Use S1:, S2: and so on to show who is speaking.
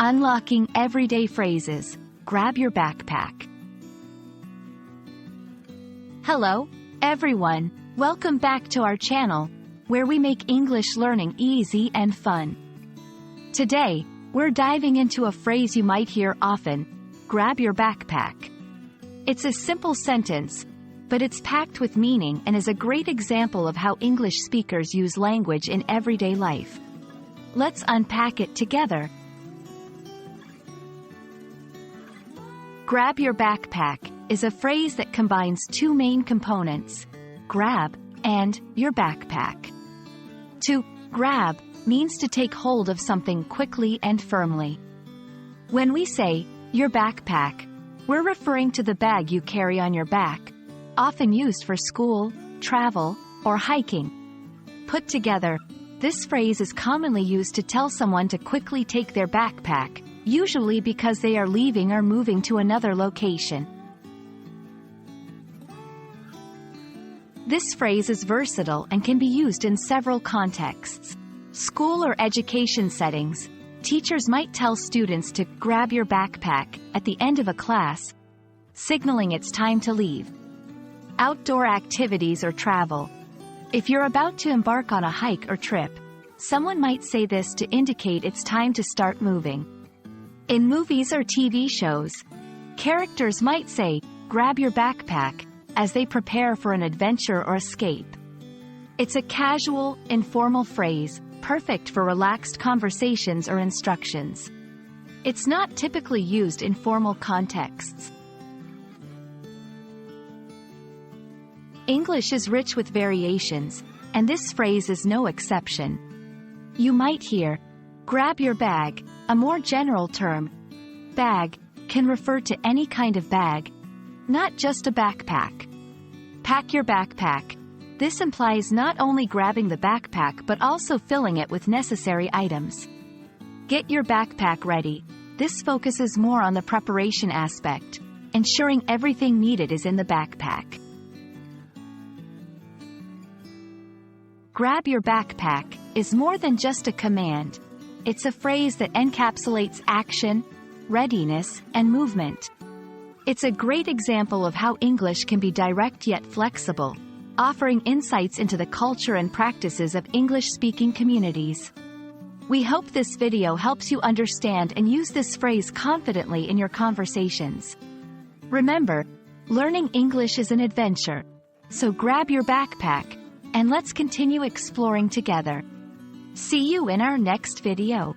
S1: Unlocking everyday phrases. Grab your backpack. Hello, everyone. Welcome back to our channel, where we make English learning easy and fun. Today, we're diving into a phrase you might hear often: grab your backpack. It's a simple sentence, but it's packed with meaning and is a great example of how English speakers use language in everyday life. Let's unpack it together. Grab your backpack is a phrase that combines two main components: grab and your backpack. To grab means to take hold of something quickly and firmly. When we say your backpack, we're referring to the bag you carry on your back, often used for school, travel, or hiking. Put together, this phrase is commonly used to tell someone to quickly take their backpack, usually because they are leaving or moving to another location. This phrase is versatile and can be used in several contexts. School or education settings, teachers might tell students to grab your backpack at the end of a class, signaling it's time to leave. Outdoor activities or travel. If you're about to embark on a hike or trip, someone might say this to indicate it's time to start moving. In movies or TV shows, characters might say, grab your backpack, as they prepare for an adventure or escape. It's a casual, informal phrase, perfect for relaxed conversations or instructions. It's not typically used in formal contexts. English is rich with variations, and this phrase is no exception. You might hear, grab your bag, a more general term. Bag can refer to any kind of bag, not just a backpack. Pack your backpack. This implies not only grabbing the backpack but also filling it with necessary items. Get your backpack ready. This focuses more on the preparation aspect, ensuring everything needed is in the backpack. Grab your backpack is more than just a command. It's a phrase that encapsulates action, readiness, and movement. It's a great example of how English can be direct yet flexible, offering insights into the culture and practices of English-speaking communities. We hope this video helps you understand and use this phrase confidently in your conversations. Remember, learning English is an adventure, so grab your backpack, and let's continue exploring together. See you in our next video.